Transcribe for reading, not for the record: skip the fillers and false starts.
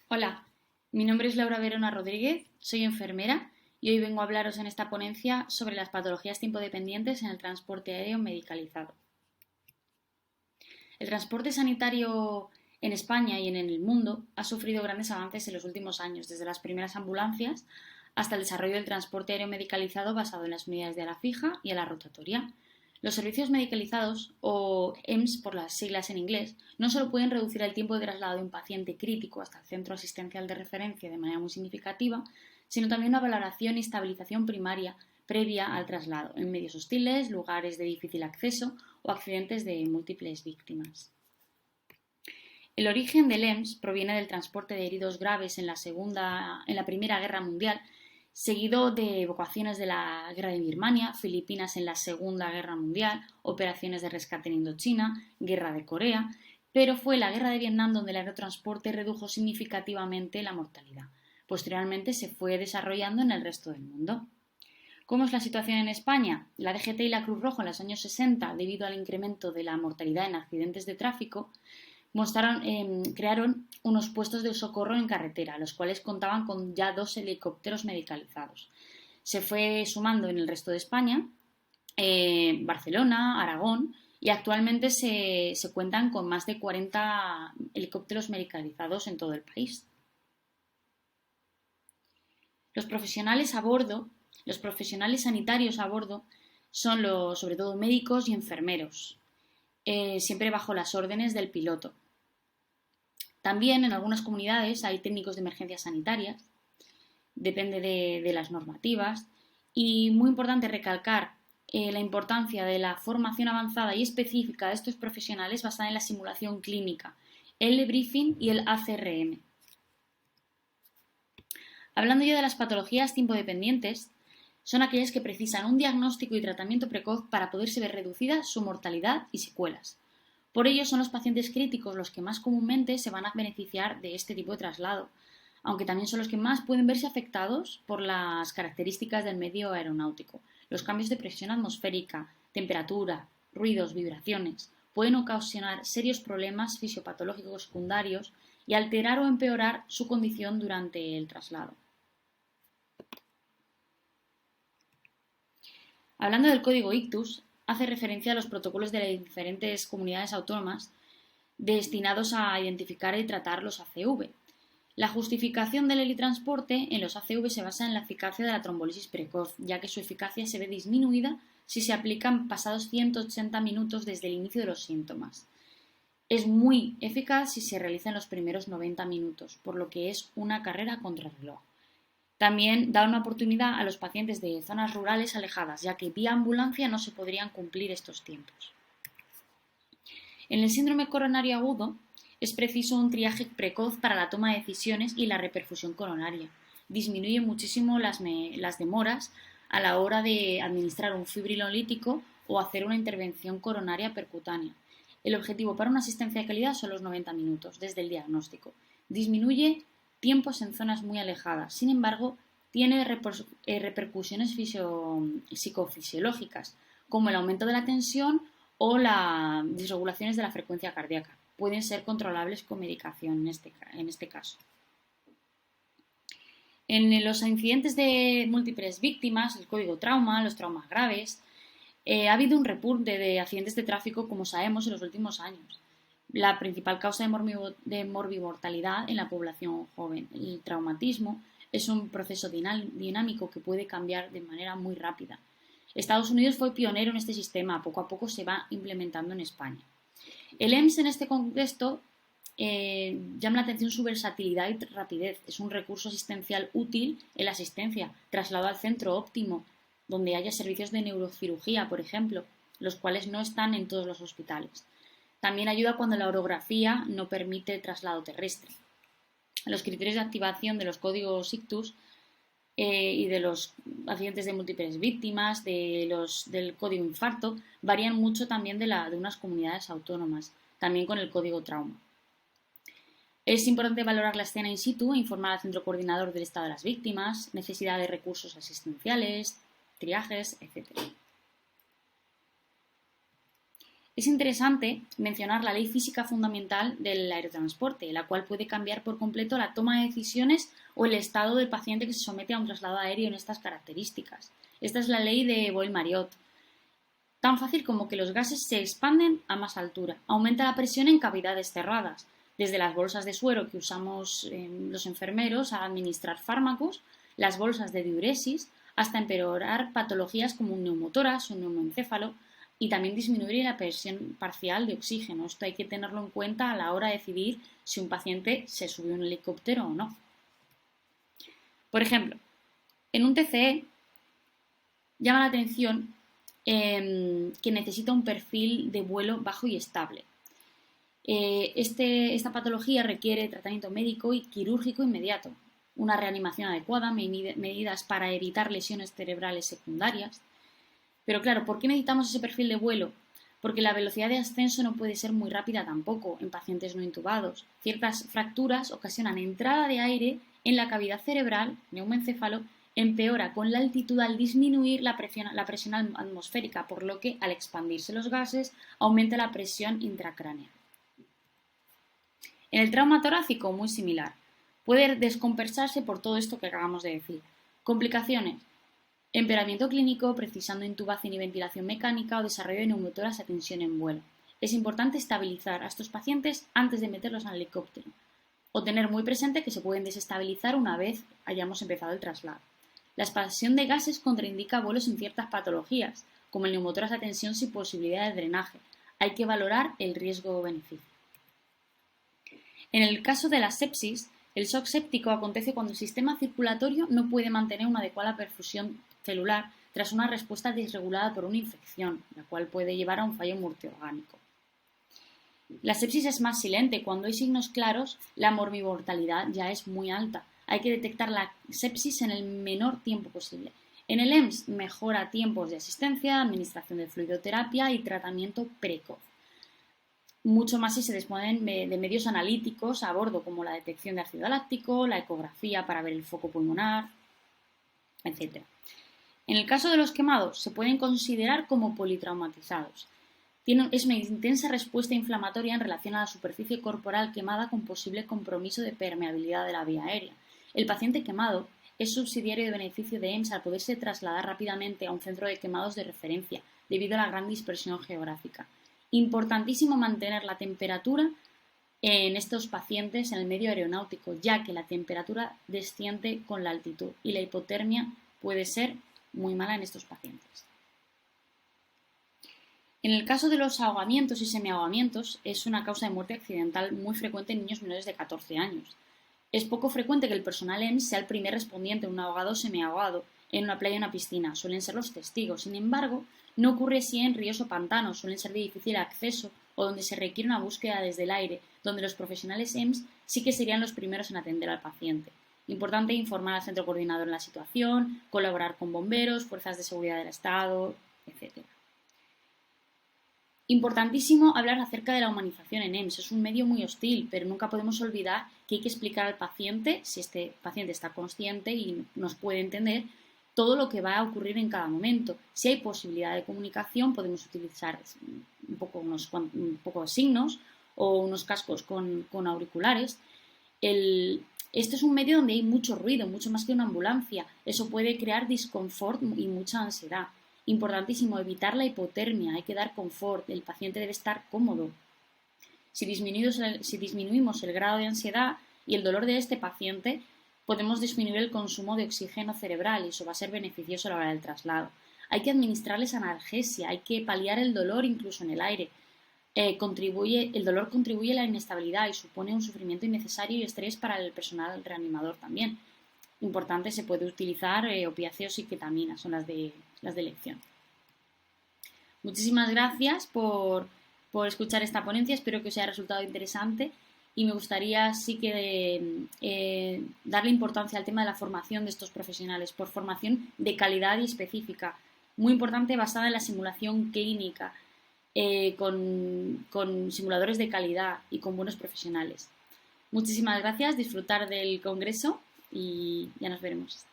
Hola, mi nombre es Laura Verona Rodríguez, soy enfermera y hoy vengo a hablaros en esta ponencia sobre las patologías tiempo-dependientes en el transporte aéreo medicalizado. El transporte sanitario en España y en el mundo ha sufrido grandes avances en los últimos años, desde las primeras ambulancias hasta el desarrollo del transporte aéreo medicalizado basado en las unidades de ala fija y a la rotatoria. Los servicios medicalizados, o EMS por las siglas en inglés, no solo pueden reducir el tiempo de traslado de un paciente crítico hasta el centro asistencial de referencia de manera muy significativa, sino también una valoración y estabilización primaria previa al traslado, en medios hostiles, lugares de difícil acceso o accidentes de múltiples víctimas. El origen del EMS proviene del transporte de heridos graves en la Primera Guerra Mundial, seguido de evacuaciones de la Guerra de Birmania, Filipinas en la Segunda Guerra Mundial, operaciones de rescate en Indochina, Guerra de Corea, pero fue la Guerra de Vietnam donde el aerotransporte redujo significativamente la mortalidad. Posteriormente se fue desarrollando en el resto del mundo. ¿Cómo es la situación en España? La DGT y la Cruz Roja en los años 60, debido al incremento de la mortalidad en accidentes de tráfico, crearon unos puestos de socorro en carretera, los cuales contaban con ya 2 helicópteros medicalizados. Se fue sumando en el resto de España, Barcelona, Aragón, y actualmente se cuentan con más de 40 helicópteros medicalizados en todo el país. Los profesionales a bordo, los profesionales sanitarios a bordo, son sobre todo médicos y enfermeros, siempre bajo las órdenes del piloto. También en algunas comunidades hay técnicos de emergencias sanitarias, depende de las normativas, y muy importante recalcar la importancia de la formación avanzada y específica de estos profesionales basada en la simulación clínica, el briefing y el ACRM. Hablando ya de las patologías tiempo-dependientes, son aquellas que precisan un diagnóstico y tratamiento precoz para poderse ver reducida su mortalidad y secuelas. Por ello son los pacientes críticos los que más comúnmente se van a beneficiar de este tipo de traslado, aunque también son los que más pueden verse afectados por las características del medio aeronáutico. Los cambios de presión atmosférica, temperatura, ruidos, vibraciones pueden ocasionar serios problemas fisiopatológicos secundarios y alterar o empeorar su condición durante el traslado. Hablando del código ICTUS, hace referencia a los protocolos de las diferentes comunidades autónomas destinados a identificar y tratar los ACV. La justificación del helitransporte en los ACV se basa en la eficacia de la trombolisis precoz, ya que su eficacia se ve disminuida si se aplican pasados 180 minutos desde el inicio de los síntomas. Es muy eficaz si se realiza en los primeros 90 minutos, por lo que es una carrera contrarreloj. También da una oportunidad a los pacientes de zonas rurales alejadas, ya que vía ambulancia no se podrían cumplir estos tiempos. En el síndrome coronario agudo es preciso un triaje precoz para la toma de decisiones y la reperfusión coronaria. Disminuye muchísimo las demoras a la hora de administrar un fibrinolítico o hacer una intervención coronaria percutánea. El objetivo para una asistencia de calidad son los 90 minutos desde el diagnóstico. Disminuye tiempos en zonas muy alejadas. Sin embargo, tiene repercusiones psicofisiológicas, como el aumento de la tensión o las disregulaciones de la frecuencia cardíaca. Pueden ser controlables con medicación en este caso. En los incidentes de múltiples víctimas, el código trauma, los traumas graves, ha habido un repunte de accidentes de tráfico, como sabemos, en los últimos años. La principal causa de morbimortalidad en la población joven. El traumatismo es un proceso dinámico que puede cambiar de manera muy rápida. Estados Unidos fue pionero en este sistema, poco a poco se va implementando en España. El EMS en este contexto llama la atención su versatilidad y rapidez. Es un recurso asistencial útil en la asistencia, trasladado al centro óptimo, donde haya servicios de neurocirugía, por ejemplo, los cuales no están en todos los hospitales. También ayuda cuando la orografía no permite el traslado terrestre. Los criterios de activación de los códigos ICTUS y de los accidentes de múltiples víctimas, del código infarto, varían mucho también de unas comunidades autónomas, también con el código trauma. Es importante valorar la escena in situ e informar al centro coordinador del estado de las víctimas, necesidad de recursos asistenciales, triajes, etc. Es interesante mencionar la ley física fundamental del aerotransporte, la cual puede cambiar por completo la toma de decisiones o el estado del paciente que se somete a un traslado aéreo en estas características. Esta es la ley de Boyle-Marriott. Tan fácil como que los gases se expanden a más altura. Aumenta la presión en cavidades cerradas, desde las bolsas de suero que usamos los enfermeros a administrar fármacos, las bolsas de diuresis, hasta empeorar patologías como un neumotórax o un neumoencéfalo, y también disminuir la presión parcial de oxígeno. Esto hay que tenerlo en cuenta a la hora de decidir si un paciente se sube a un helicóptero o no. Por ejemplo, en un TCE llama la atención que necesita un perfil de vuelo bajo y estable. Esta patología requiere tratamiento médico y quirúrgico inmediato, una reanimación adecuada, medidas para evitar lesiones cerebrales secundarias. Pero claro, ¿por qué necesitamos ese perfil de vuelo? Porque la velocidad de ascenso no puede ser muy rápida tampoco en pacientes no intubados. Ciertas fracturas ocasionan entrada de aire en la cavidad cerebral, neumoencéfalo, empeora con la altitud al disminuir la presión atmosférica, por lo que al expandirse los gases aumenta la presión intracraneal. En el trauma torácico, muy similar. Puede descompensarse por todo esto que acabamos de decir. Complicaciones. Empeoramiento clínico, precisando intubación y ventilación mecánica o desarrollo de neumotórax a tensión en vuelo. Es importante estabilizar a estos pacientes antes de meterlos al helicóptero o tener muy presente que se pueden desestabilizar una vez hayamos empezado el traslado. La expansión de gases contraindica vuelos en ciertas patologías, como el neumotórax a tensión sin posibilidad de drenaje. Hay que valorar el riesgo-beneficio. En el caso de la sepsis, el shock séptico acontece cuando el sistema circulatorio no puede mantener una adecuada perfusión celular tras una respuesta desregulada por una infección, la cual puede llevar a un fallo multiorgánico. La sepsis es más silente. Cuando hay signos claros, la morbi-mortalidad ya es muy alta. Hay que detectar la sepsis en el menor tiempo posible. En el EMS mejora tiempos de asistencia, administración de fluidoterapia y tratamiento precoz. Mucho más si se disponen de medios analíticos a bordo, como la detección de ácido láctico, la ecografía para ver el foco pulmonar, etc. En el caso de los quemados, se pueden considerar como politraumatizados. Es una intensa respuesta inflamatoria en relación a la superficie corporal quemada con posible compromiso de permeabilidad de la vía aérea. El paciente quemado es subsidiario de beneficio de EMS al poderse trasladar rápidamente a un centro de quemados de referencia, debido a la gran dispersión geográfica. Importantísimo mantener la temperatura en estos pacientes en el medio aeronáutico, ya que la temperatura desciende con la altitud y la hipotermia puede ser muy mala en estos pacientes. En el caso de los ahogamientos y semiahogamientos, es una causa de muerte accidental muy frecuente en niños menores de 14 años. Es poco frecuente que el personal EMS sea el primer respondiente a un ahogado o semiahogado en una playa o una piscina, suelen ser los testigos. Sin embargo, no ocurre así en ríos o pantanos, suelen ser de difícil acceso o donde se requiere una búsqueda desde el aire, donde los profesionales EMS sí que serían los primeros en atender al paciente. Importante informar al centro coordinador en la situación, colaborar con bomberos, fuerzas de seguridad del Estado, etc. Importantísimo hablar acerca de la humanización en EMS. Es un medio muy hostil, pero nunca podemos olvidar que hay que explicar al paciente, si este paciente está consciente y nos puede entender, todo lo que va a ocurrir en cada momento. Si hay posibilidad de comunicación, podemos utilizar un poco de signos o unos cascos con auriculares. Este es un medio donde hay mucho ruido, mucho más que una ambulancia. Eso puede crear disconfort y mucha ansiedad. Importantísimo, evitar la hipotermia, hay que dar confort, el paciente debe estar cómodo. Si disminuimos el grado de ansiedad y el dolor de este paciente, podemos disminuir el consumo de oxígeno cerebral y eso va a ser beneficioso a la hora del traslado. Hay que administrarles analgesia, hay que paliar el dolor incluso en el aire. El dolor contribuye a la inestabilidad y supone un sufrimiento innecesario y estrés para el personal reanimador también. Importante, se puede utilizar opiáceos y ketaminas, son las de elección. Muchísimas gracias por escuchar esta ponencia, espero que os haya resultado interesante y me gustaría sí que darle importancia al tema de la formación de estos profesionales, por formación de calidad y específica, muy importante, basada en la simulación clínica, con simuladores de calidad y con buenos profesionales. Muchísimas gracias, disfrutar del congreso y ya nos veremos.